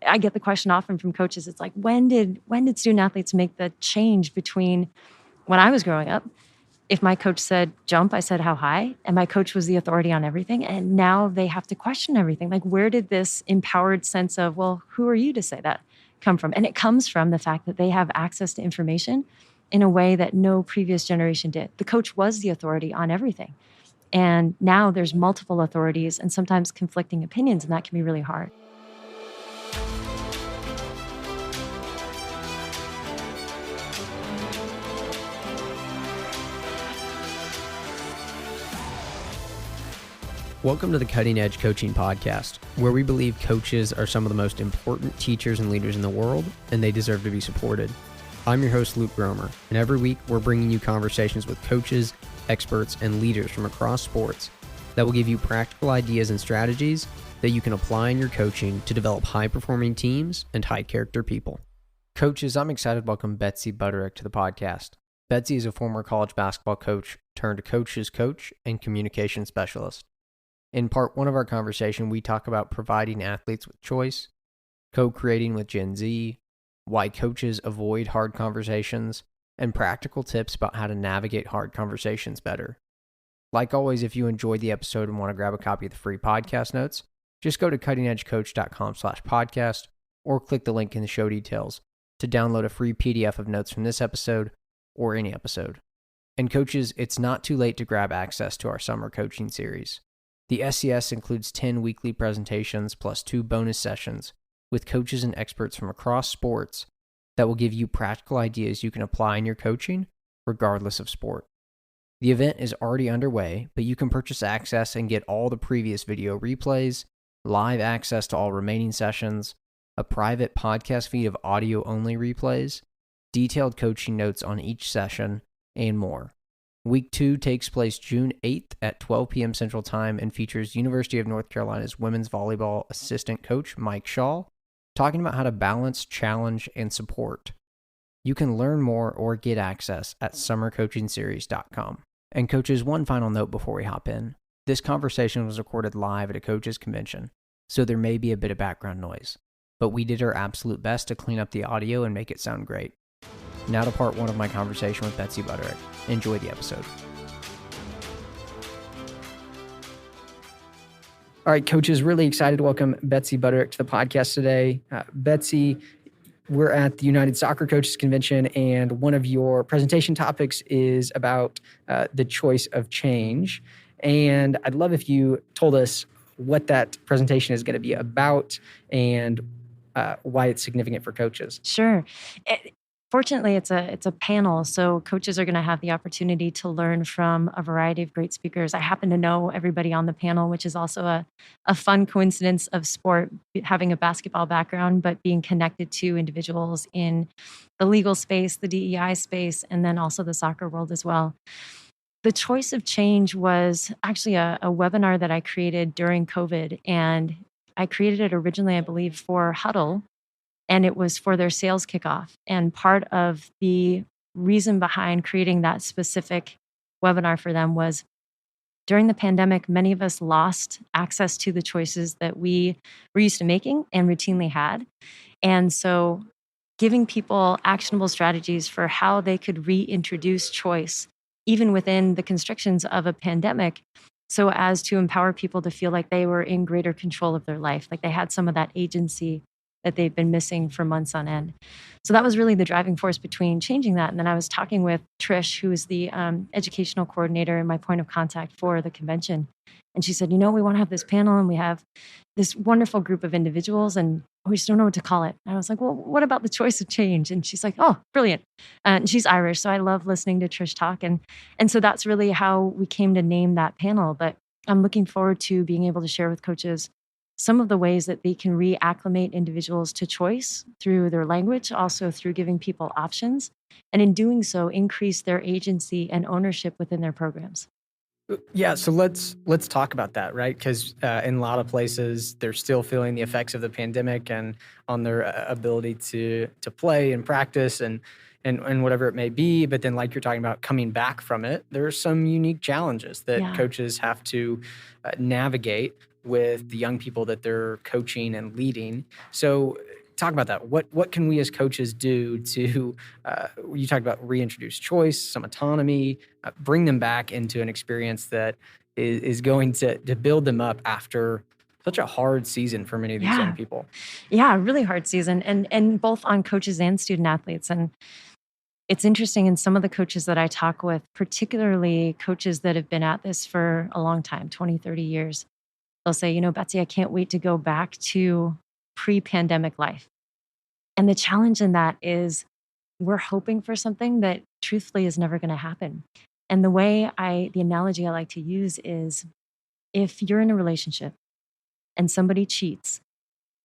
I get the question often from coaches. It's like, when did student athletes make the change between when I was growing up? If my coach said jump, I said how high, and my coach was the authority on everything. And now they have to question everything. Like, where did this empowered sense of, well, who are you to say that come from? And it comes from the fact that they have access to information in a way that no previous generation did. The coach was the authority on everything. And now there's multiple authorities and sometimes conflicting opinions, and that can be really hard. Welcome to the Cutting Edge Coaching Podcast, where we believe coaches are some of the most important teachers and leaders in the world, and they deserve to be supported. I'm your host, Luke Gromer, and every week we're bringing you conversations with coaches, experts, and leaders from across sports that will give you practical ideas and strategies that you can apply in your coaching to develop high-performing teams and high-character people. Coaches, I'm excited to welcome Betsy Butterick to the podcast. Betsy is a former college basketball coach turned coach's coach and communication specialist. In part one of our conversation, we talk about providing athletes with choice, co-creating with Gen Z, why coaches avoid hard conversations, and practical tips about how to navigate hard conversations better. Like always, if you enjoyed the episode and want to grab a copy of the free podcast notes, just go to cuttingedgecoach.com/podcast or click the link in the show details to download a free PDF of notes from this episode or any episode. And coaches, it's not too late to grab access to our summer coaching series. The SCS includes 10 weekly presentations plus 2 bonus sessions with coaches and experts from across sports that will give you practical ideas you can apply in your coaching, regardless of sport. The event is already underway, but you can purchase access and get all the previous video replays, live access to all remaining sessions, a private podcast feed of audio-only replays, detailed coaching notes on each session, and more. Week 2 takes place June 8th at 12 p.m. Central Time and features University of North Carolina's women's volleyball assistant coach, Mike Shaw, talking about how to balance, challenge, and support. You can learn more or get access at summercoachingseries.com. And coaches, one final note before we hop in. This conversation was recorded live at a coaches convention, so there may be a bit of background noise, but we did our absolute best to clean up the audio and make it sound great. Now to part one of my conversation with Betsy Butterick. Enjoy the episode. All right, coaches, really excited to welcome Betsy Butterick to the podcast today. Betsy, we're at the United Soccer Coaches Convention, and one of your presentation topics is about the choice of change. And I'd love if you told us what that presentation is going to be about and why it's significant for coaches. Sure. Fortunately, it's a panel, so coaches are going to have the opportunity to learn from a variety of great speakers. I happen to know everybody on the panel, which is also a fun coincidence of sport, having a basketball background, but being connected to individuals in the legal space, the DEI space, and then also the soccer world as well. The choice of change was actually a webinar that I created during COVID, and I created it originally, I believe, for Huddle, and it was for their sales kickoff. And part of the reason behind creating that specific webinar for them was during the pandemic, many of us lost access to the choices that we were used to making and routinely had. And so giving people actionable strategies for how they could reintroduce choice, even within the constrictions of a pandemic, so as to empower people to feel like they were in greater control of their life, like they had some of that agency that they've been missing for months on end. So that was really the driving force between changing that. And then I was talking with Trish, who is the educational coordinator and my point of contact for the convention. And she said, we want to have this panel and we have this wonderful group of individuals and we just don't know what to call it. And I was like, well, what about the choice of change? And she's like, oh, brilliant. And she's Irish, so I love listening to Trish talk. And so that's really how we came to name that panel. But I'm looking forward to being able to share with coaches some of the ways that they can reacclimate individuals to choice through their language, also through giving people options, and in doing so, increase their agency and ownership within their programs. Yeah, so let's talk about that, right? Because in a lot of places, they're still feeling the effects of the pandemic and on their ability to play and practice and whatever it may be. But then, like you're talking about, coming back from it, there are some unique challenges that coaches have to navigate. with the young people that they're coaching and leading. So talk about that. What can we as coaches do to, you talked about reintroduce choice, some autonomy, bring them back into an experience that is going to build them up after such a hard season for many of these young Yeah. people. Yeah, really hard season, and both on coaches and student athletes. And it's interesting, in some of the coaches that I talk with, particularly coaches that have been at this for a long time, 20, 30 years, they'll say, Betsy, I can't wait to go back to pre-pandemic life. And the challenge in that is we're hoping for something that truthfully is never going to happen. And the analogy I like to use is, if you're in a relationship and somebody cheats,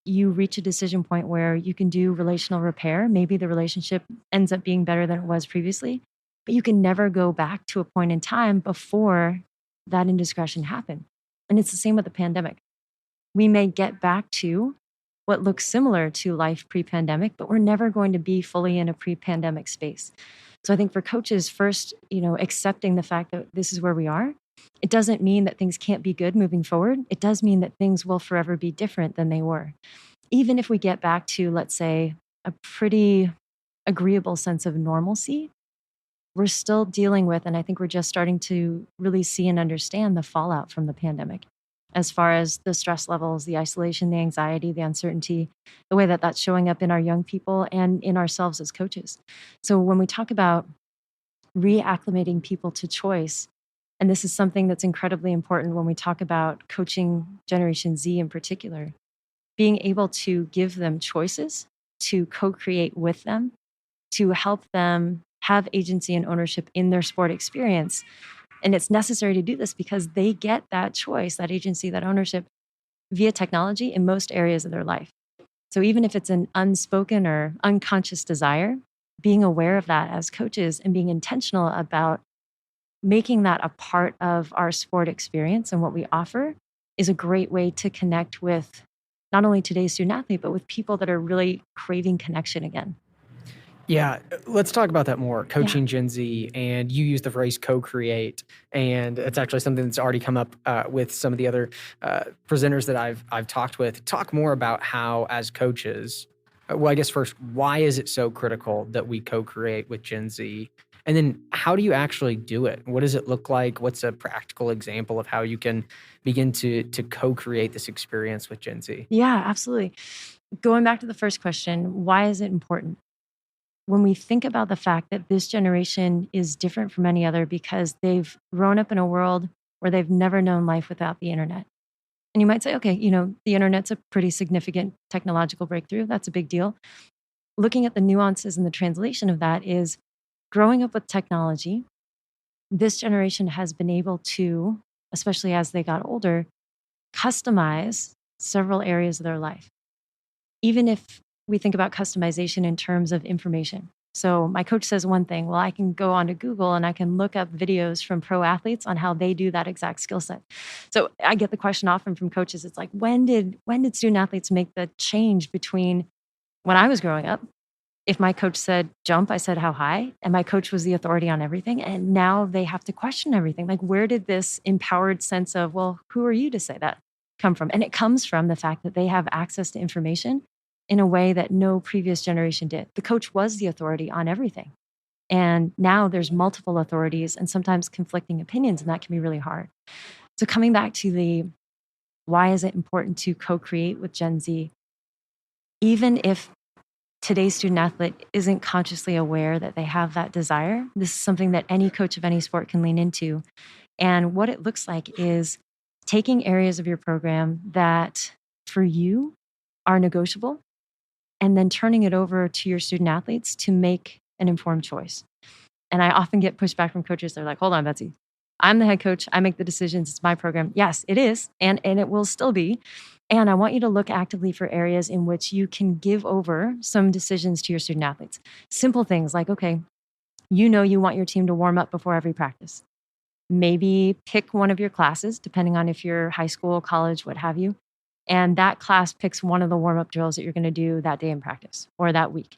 you reach a decision point where you can do relational repair. Maybe the relationship ends up being better than it was previously, but you can never go back to a point in time before that indiscretion happened. And it's the same with the pandemic. We may get back to what looks similar to life pre-pandemic, but we're never going to be fully in a pre-pandemic space. So I think for coaches, first, accepting the fact that this is where we are, it doesn't mean that things can't be good moving forward. It does mean that things will forever be different than they were. Even if we get back to, let's say, a pretty agreeable sense of normalcy, we're still dealing with, and I think we're just starting to really see and understand the fallout from the pandemic, as far as the stress levels, the isolation, the anxiety, the uncertainty, the way that that's showing up in our young people and in ourselves as coaches. So when we talk about reacclimating people to choice, and this is something that's incredibly important when we talk about coaching Generation Z in particular, being able to give them choices, to co-create with them, to help them have agency and ownership in their sport experience. And it's necessary to do this because they get that choice, that agency, that ownership via technology in most areas of their life. So even if it's an unspoken or unconscious desire, being aware of that as coaches and being intentional about making that a part of our sport experience and what we offer is a great way to connect with not only today's student athlete, but with people that are really craving connection again. Yeah, let's talk about that more. Yeah. Coaching Gen Z, and you use the phrase co-create, and it's actually something that's already come up with some of the other presenters that I've talked with. Talk more about how, as coaches, well, I guess first, why is it so critical that we co-create with Gen Z? And then how do you actually do it? What does it look like? What's a practical example of how you can begin to co-create this experience with Gen Z? Yeah, absolutely. Going back to the first question, why is it important? When we think about the fact that this generation is different from any other because they've grown up in a world where they've never known life without the internet. And you might say, okay, the internet's a pretty significant technological breakthrough. That's a big deal. Looking at the nuances and the translation of that is, growing up with technology, this generation has been able to, especially as they got older, customize several areas of their life. Even if we think about customization in terms of information. So my coach says one thing, well, I can go onto Google and I can look up videos from pro athletes on how they do that exact skill set. So I get the question often from coaches. It's like, when did student athletes make the change between when I was growing up? If my coach said jump, I said how high, and my coach was the authority on everything. And now they have to question everything. Like, where did this empowered sense of, well, who are you to say that, come from? And it comes from the fact that they have access to information in a way that no previous generation did. The coach was the authority on everything. And now there's multiple authorities and sometimes conflicting opinions, and that can be really hard. So coming back to the why is it important to co-create with Gen Z, even if today's student athlete isn't consciously aware that they have that desire, this is something that any coach of any sport can lean into. And what it looks like is taking areas of your program that for you are negotiable, and then turning it over to your student athletes to make an informed choice. And I often get pushback from coaches. They're like, hold on, Betsy, I'm the head coach. I make the decisions. It's my program. Yes, it is. And it will still be. And I want you to look actively for areas in which you can give over some decisions to your student athletes. Simple things like, okay, you want your team to warm up before every practice. Maybe pick one of your classes, depending on if you're high school, college, what have you. And that class picks one of the warm-up drills that you're going to do that day in practice or that week.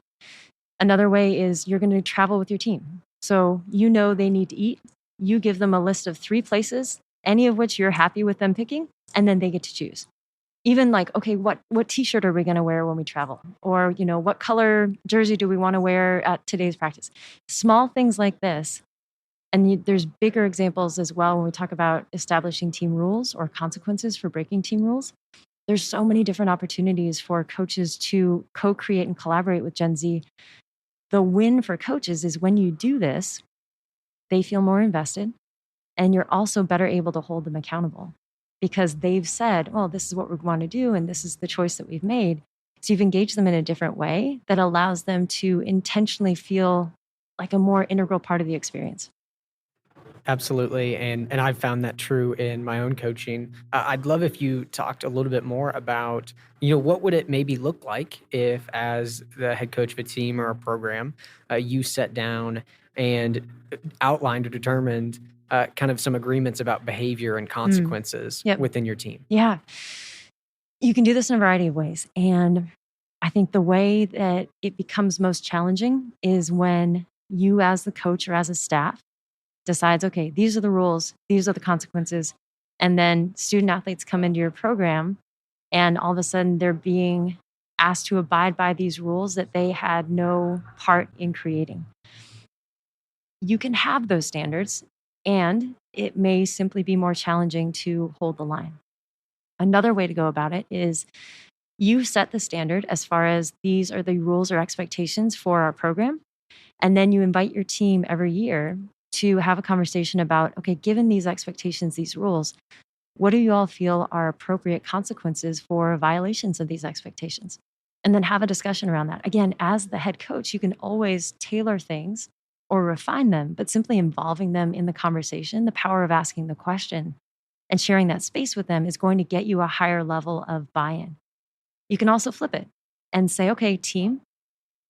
Another way is you're going to travel with your team. So they need to eat. You give them a list of 3 places any of which you're happy with them picking, and then they get to choose. Even like, okay, what t-shirt are we going to wear when we travel? Or, what color jersey do we want to wear at today's practice? Small things like this. And there's bigger examples as well when we talk about establishing team rules or consequences for breaking team rules. There's so many different opportunities for coaches to co-create and collaborate with Gen Z. The win for coaches is when you do this, they feel more invested, and you're also better able to hold them accountable because they've said, well, this is what we want to do, and this is the choice that we've made. So you've engaged them in a different way that allows them to intentionally feel like a more integral part of the experience. Absolutely. And I've found that true in my own coaching. I'd love if you talked a little bit more about, what would it maybe look like if, as the head coach of a team or a program, you sat down and outlined or determined kind of some agreements about behavior and consequences Yep. within your team? Yeah. You can do this in a variety of ways. And I think the way that it becomes most challenging is when you, as the coach or as a staff, decides, okay, these are the rules, these are the consequences. And then student athletes come into your program and all of a sudden they're being asked to abide by these rules that they had no part in creating. You can have those standards, and it may simply be more challenging to hold the line. Another way to go about it is you set the standard as far as these are the rules or expectations for our program. And then you invite your team every year to have a conversation about, okay, given these expectations, these rules, what do you all feel are appropriate consequences for violations of these expectations? And then have a discussion around that. Again, as the head coach, you can always tailor things or refine them, but simply involving them in the conversation, the power of asking the question and sharing that space with them is going to get you a higher level of buy-in. You can also flip it and say, okay, team,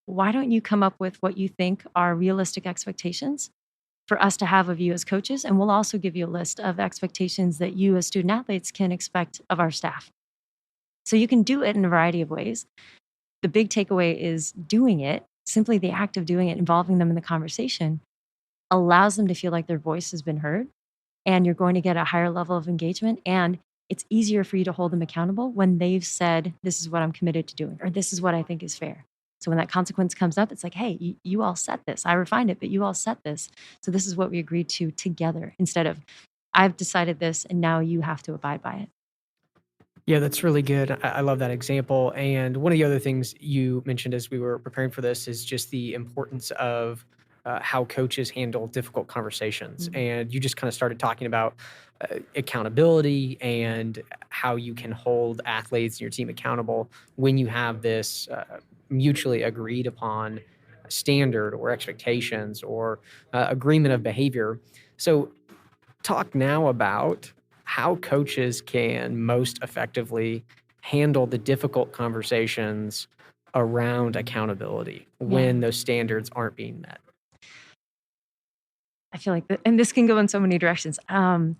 why don't you come up with what you think are realistic expectations for us to have of you as coaches? And we'll also give you a list of expectations that you as student athletes can expect of our staff. So you can do it in a variety of ways. The big takeaway is doing it, simply the act of doing it, involving them in the conversation, allows them to feel like their voice has been heard, and you're going to get a higher level of engagement. And it's easier for you to hold them accountable when they've said, this is what I'm committed to doing, or this is what I think is fair. So when that consequence comes up, it's like, hey, you all set this. I refined it, but you all set this. So this is what we agreed to together, instead of I've decided this and now you have to abide by it. Yeah, that's really good. I love that example. And one of the other things you mentioned as we were preparing for this is just the importance of how coaches handle difficult conversations. Mhm. And you just kind of started talking about accountability and how you can hold athletes and your team accountable when you have this mutually agreed upon standard or expectations or agreement of behavior. So, talk now about how coaches can most effectively handle the difficult conversations around accountability Yeah. when those standards aren't being met. I feel like, and this can go in so many directions. I'll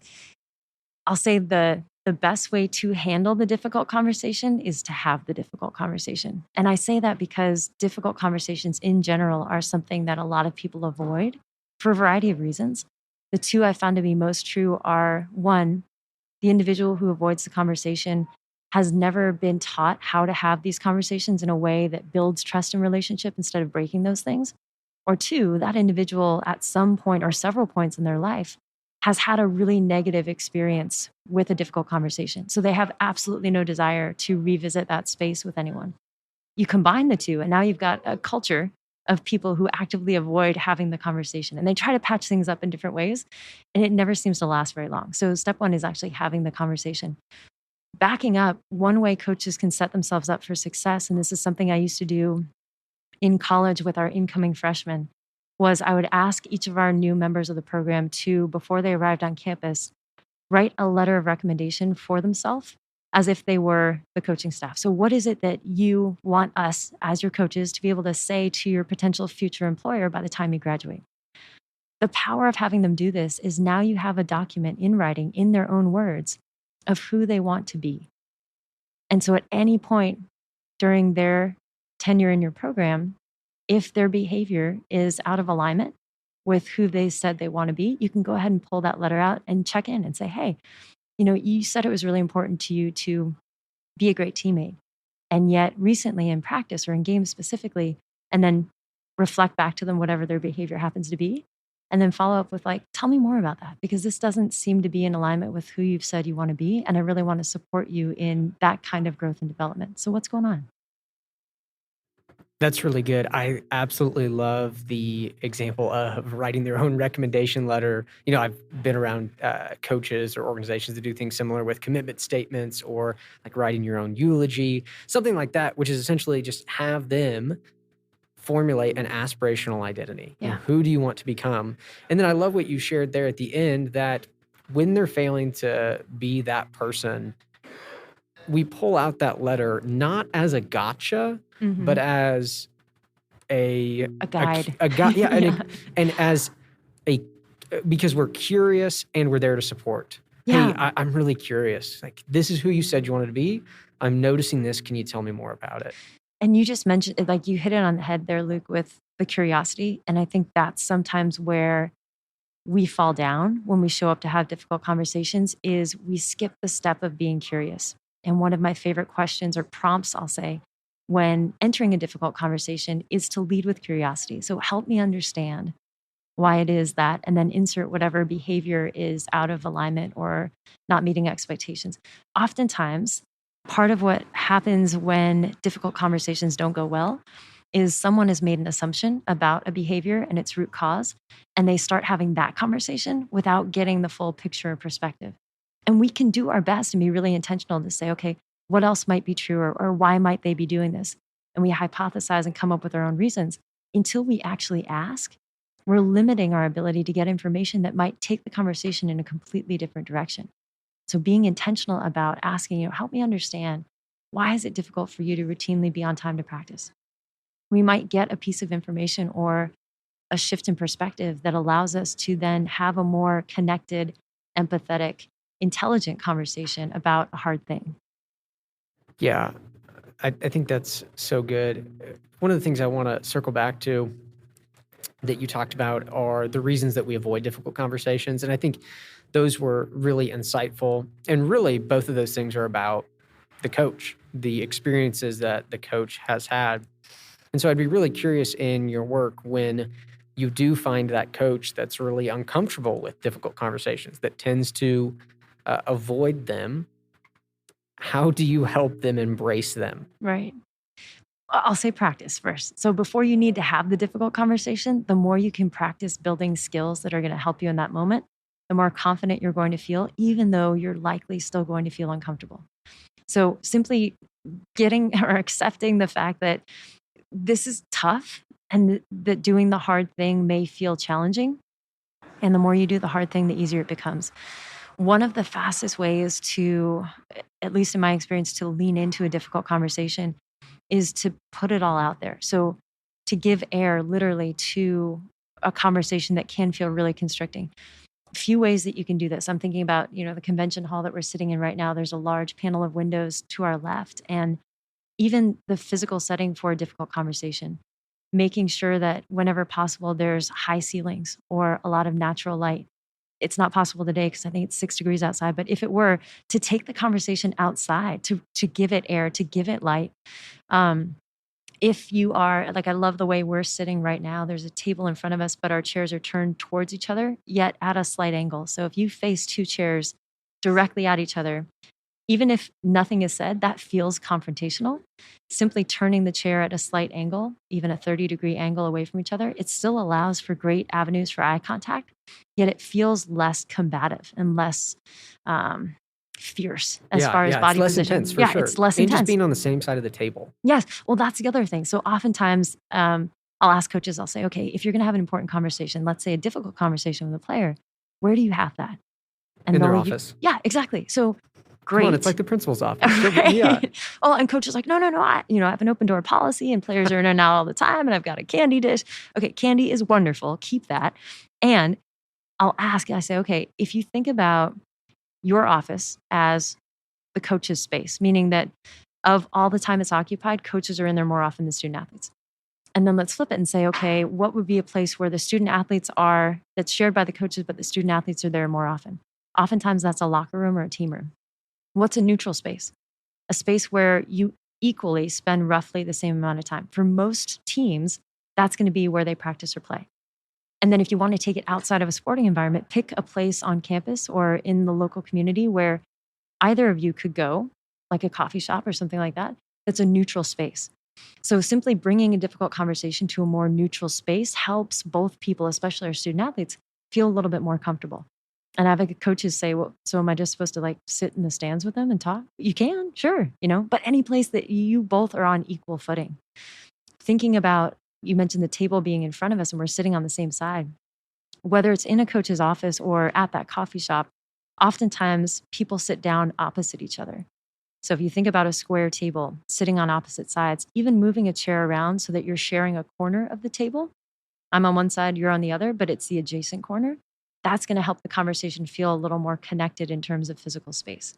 say the best way to handle the difficult conversation is to have the difficult conversation. And I say that because difficult conversations in general are something that a lot of people avoid for a variety of reasons. The two I found to be most true are, one, the individual who avoids the conversation has never been taught how to have these conversations in a way that builds trust in relationship instead of breaking those things. Or two, that individual at some point or several points in their life has had a really negative experience with a difficult conversation. So they have absolutely no desire to revisit that space with anyone. You combine the two, and now you've got a culture of people who actively avoid having the conversation, and they try to patch things up in different ways, and it never seems to last very long. So step one is actually having the conversation. Backing up, one way coaches can set themselves up for success, and this is something I used to do in college with our incoming freshmen, was I would ask each of our new members of the program to, before they arrived on campus, write a letter of recommendation for themselves as if they were the coaching staff. So what is it that you want us as your coaches to be able to say to your potential future employer by the time you graduate? The power of having them do this is now you have a document in writing in their own words of who they want to be. And so at any point during their tenure in your program, if their behavior is out of alignment with who they said they want to be, you can go ahead and pull that letter out and check in and say, hey, you said it was really important to you to be a great teammate. And yet recently in practice or in games specifically, and then reflect back to them whatever their behavior happens to be. And then follow up with like, tell me more about that, because this doesn't seem to be in alignment with who you've said you want to be. And I really want to support you in that kind of growth and development. So what's going on? That's really good. I absolutely love the example of writing their own recommendation letter. I've been around coaches or organizations that do things similar with commitment statements or like writing your own eulogy, something like that, which is essentially just have them formulate an aspirational identity. Yeah. Who do you want to become? And then I love what you shared there at the end, that when they're failing to be that person, we pull out that letter not as a gotcha, but as a guide. Yeah, Yeah. and as a because we're curious and we're there to support. Yeah. Hey, I'm really curious. Like, this is who you said you wanted to be. I'm noticing this. Can you tell me more about it? And you just mentioned, like, you hit it on the head there, Luke, with the curiosity. And I think that's sometimes where we fall down when we show up to have difficult conversations, is we skip the step of being curious. And one of my favorite questions or prompts, I'll say, when entering a difficult conversation is to lead with curiosity. So help me understand why it is that, and then insert whatever behavior is out of alignment or not meeting expectations. Oftentimes, part of what happens when difficult conversations don't go well is someone has made an assumption about a behavior and its root cause, and they start having that conversation without getting the full picture or perspective. And we can do our best and be really intentional to say, okay, what else might be true, or why might they be doing this? And we hypothesize and come up with our own reasons. Until we actually ask, we're limiting our ability to get information that might take the conversation in a completely different direction. So being intentional about asking, help me understand, why is it difficult for you to routinely be on time to practice? We might get a piece of information or a shift in perspective that allows us to then have a more connected, empathetic, intelligent conversation about a hard thing. Yeah, I think that's so good. One of the things I want to circle back to that you talked about are the reasons that we avoid difficult conversations. And I think those were really insightful. And really, both of those things are about the coach, the experiences that the coach has had. And so I'd be really curious in your work, when you do find that coach that's really uncomfortable with difficult conversations, that tends to avoid them, how do you help them embrace them? Right. I'll say practice first. So before you need to have the difficult conversation, the more you can practice building skills that are going to help you in that moment, the more confident you're going to feel, even though you're likely still going to feel uncomfortable. So simply getting or accepting the fact that this is tough and that doing the hard thing may feel challenging. And the more you do the hard thing, the easier it becomes. One of the fastest ways to, at least in my experience, to lean into a difficult conversation is to put it all out there. So to give air literally to a conversation that can feel really constricting. A few ways that you can do this. I'm thinking about, the convention hall that we're sitting in right now. There's a large panel of windows to our left. And even the physical setting for a difficult conversation, making sure that whenever possible, there's high ceilings or a lot of natural light. It's not possible today because I think it's 6 degrees outside. But if it were, to take the conversation outside, to give it air, to give it light. If you are, like, I love the way we're sitting right now. There's a table in front of us, but our chairs are turned towards each other, yet at a slight angle. So if you face two chairs directly at each other, even if nothing is said, that feels confrontational. Simply turning the chair at a slight angle, even a 30-degree angle away from each other, it still allows for great avenues for eye contact, yet it feels less combative and less fierce as far as body it's less position. intense, for sure. It's less and intense. Just being on the same side of the table. Yes. Well, that's the other thing. So oftentimes I'll ask coaches, I'll say, okay, if you're going to have an important conversation, let's say a difficult conversation with a player, where do you have that? And in their office. Yeah, exactly. So great. Come on, it's like the principal's office. Right? Yeah. Oh, and coach is like, no. I have an open door policy and players are in and out all the time and I've got a candy dish. Okay, candy is wonderful. Keep that. And I'll ask, I say, okay, if you think about your office as the coach's space, meaning that of all the time it's occupied, coaches are in there more often than student athletes. And then let's flip it and say, okay, what would be a place where the student athletes are, that's shared by the coaches, but the student athletes are there more often? Oftentimes that's a locker room or a team room. What's a neutral space? A space where you equally spend roughly the same amount of time. For most teams, that's going to be where they practice or play. And then if you want to take it outside of a sporting environment, pick a place on campus or in the local community where either of you could go, like a coffee shop or something like that, that's a neutral space. So simply bringing a difficult conversation to a more neutral space helps both people, especially our student athletes, feel a little bit more comfortable. And I've had coaches say, well, so am I just supposed to like sit in the stands with them and talk? You can, sure, but any place that you both are on equal footing. Thinking about, you mentioned the table being in front of us and we're sitting on the same side. Whether it's in a coach's office or at that coffee shop, oftentimes people sit down opposite each other. So if you think about a square table sitting on opposite sides, even moving a chair around so that you're sharing a corner of the table, I'm on one side, you're on the other, but it's the adjacent corner, that's going to help the conversation feel a little more connected in terms of physical space.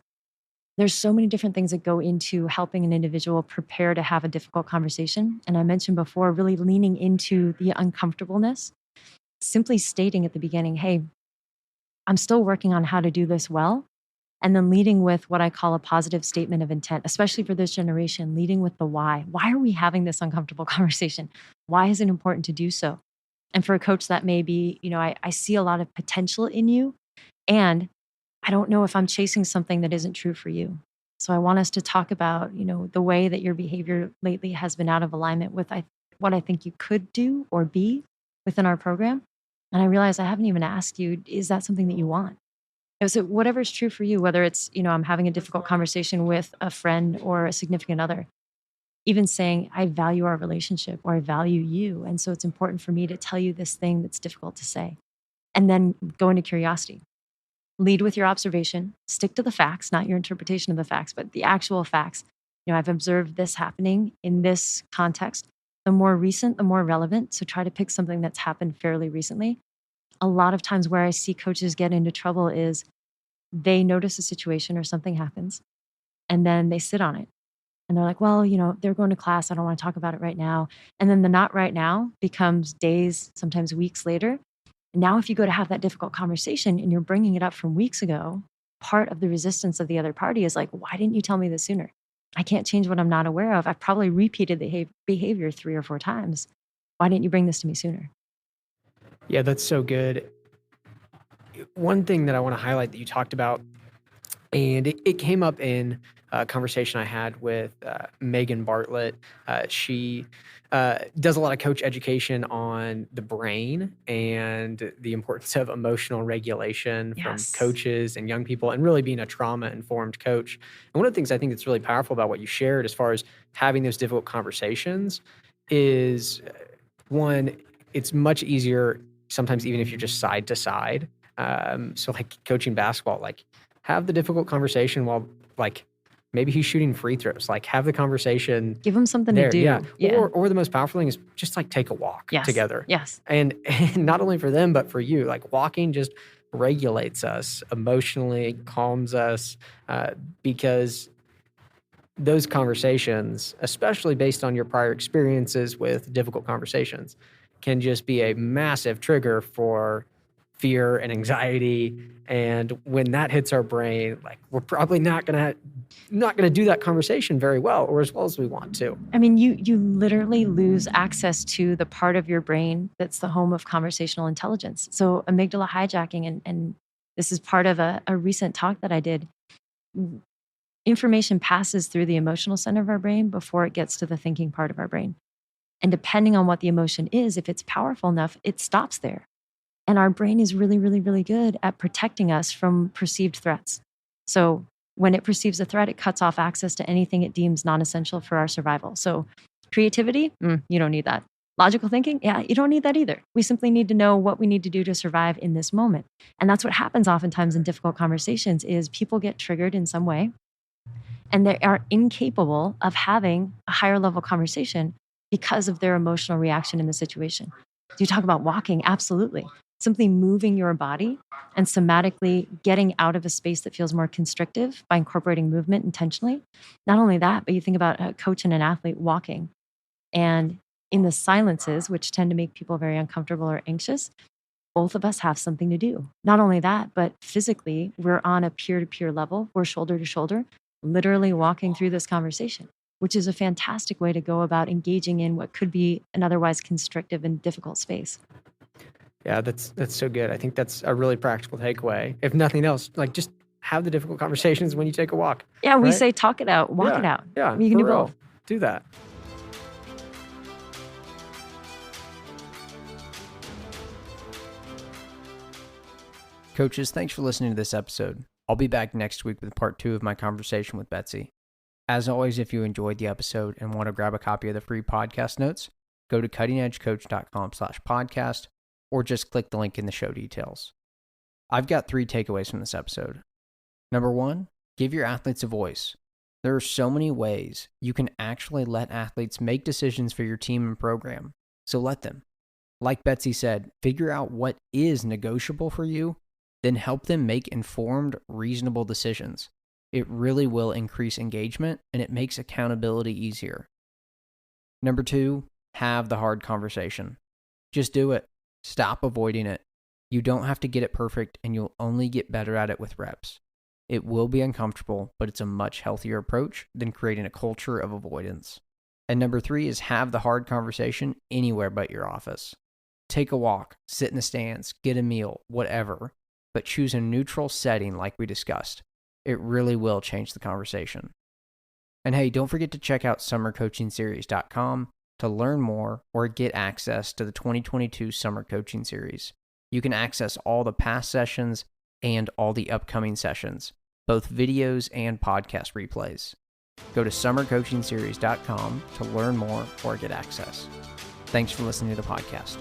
There's so many different things that go into helping an individual prepare to have a difficult conversation. And I mentioned before, really leaning into the uncomfortableness, simply stating at the beginning, hey, I'm still working on how to do this well. And then leading with what I call a positive statement of intent, especially for this generation, leading with the why. Why are we having this uncomfortable conversation? Why is it important to do so? And for a coach, that may be, I see a lot of potential in you, and I don't know if I'm chasing something that isn't true for you. So I want us to talk about, the way that your behavior lately has been out of alignment with what I think you could do or be within our program. And I realize I haven't even asked you, is that something that you want? So whatever's true for you, whether it's, I'm having a difficult conversation with a friend or a significant other, even saying, I value our relationship or I value you. And so it's important for me to tell you this thing that's difficult to say. And then go into curiosity. Lead with your observation, stick to the facts, not your interpretation of the facts, but the actual facts. I've observed this happening in this context. The more recent, the more relevant. So try to pick something that's happened fairly recently. A lot of times where I see coaches get into trouble is they notice a situation or something happens and then they sit on it. And they're like, well, they're going to class. I don't want to talk about it right now. And then the not right now becomes days, sometimes weeks later. And now if you go to have that difficult conversation and you're bringing it up from weeks ago, part of the resistance of the other party is like, why didn't you tell me this sooner? I can't change what I'm not aware of. I've probably repeated the behavior 3 or 4 times. Why didn't you bring this to me sooner? Yeah, that's so good. One thing that I want to highlight that you talked about, and it came up in a conversation I had with Megan Bartlett. She does a lot of coach education on the brain and the importance of emotional regulation from coaches and young people, and really being a trauma-informed coach. And one of the things I think that's really powerful about what you shared as far as having those difficult conversations is, one, it's much easier sometimes even if you're just side to side. So like coaching basketball, like have the difficult conversation while like maybe he's shooting free throws, like have the conversation. Give him something to do. Yeah. Or the most powerful thing is just like take a walk together. Yes. And not only for them, but for you, like walking just regulates us emotionally, calms us, because those conversations, especially based on your prior experiences with difficult conversations, can just be a massive trigger for fear and anxiety. And when that hits our brain, like we're probably not gonna do that conversation very well or as well as we want to. I mean, you literally lose access to the part of your brain that's the home of conversational intelligence. So amygdala hijacking, and this is part of a recent talk that I did. Information passes through the emotional center of our brain before it gets to the thinking part of our brain. And depending on what the emotion is, if it's powerful enough, it stops there. And our brain is really, really, really good at protecting us from perceived threats. So when it perceives a threat, it cuts off access to anything it deems non-essential for our survival. So creativity, you don't need that. Logical thinking, yeah, you don't need that either. We simply need to know what we need to do to survive in this moment. And that's what happens oftentimes in difficult conversations is people get triggered in some way and they are incapable of having a higher level conversation because of their emotional reaction in the situation. Do you talk about walking? Absolutely. Simply moving your body and somatically getting out of a space that feels more constrictive by incorporating movement intentionally. Not only that, but you think about a coach and an athlete walking and in the silences, which tend to make people very uncomfortable or anxious, both of us have something to do. Not only that, but physically, we're on a peer-to-peer level. We're shoulder to shoulder, literally walking through this conversation, which is a fantastic way to go about engaging in what could be an otherwise constrictive and difficult space. Yeah, that's so good. I think that's a really practical takeaway. If nothing else, like just have the difficult conversations when you take a walk. Yeah, we right? say talk it out, walk it out. Yeah, You can for do real. both. Do that. Coaches, thanks for listening to this episode. I'll be back next week with part 2 of my conversation with Betsy. As always, if you enjoyed the episode and want to grab a copy of the free podcast notes, go to cuttingedgecoach.com/podcast or just click the link in the show details. I've got 3 takeaways from this episode. Number 1, give your athletes a voice. There are so many ways you can actually let athletes make decisions for your team and program, so let them. Like Betsy said, figure out what is negotiable for you, then help them make informed, reasonable decisions. It really will increase engagement and it makes accountability easier. Number 2, have the hard conversation. Just do it. Stop avoiding it. You don't have to get it perfect and you'll only get better at it with reps. It will be uncomfortable, but it's a much healthier approach than creating a culture of avoidance. And number 3 is have the hard conversation anywhere but your office. Take a walk, sit in the stands, get a meal, whatever, but choose a neutral setting like we discussed. It really will change the conversation. And hey, don't forget to check out summercoachingseries.com to learn more or get access to the 2022 Summer Coaching Series. You can access all the past sessions and all the upcoming sessions, both videos and podcast replays. Go to summercoachingseries.com to learn more or get access. Thanks for listening to the podcast.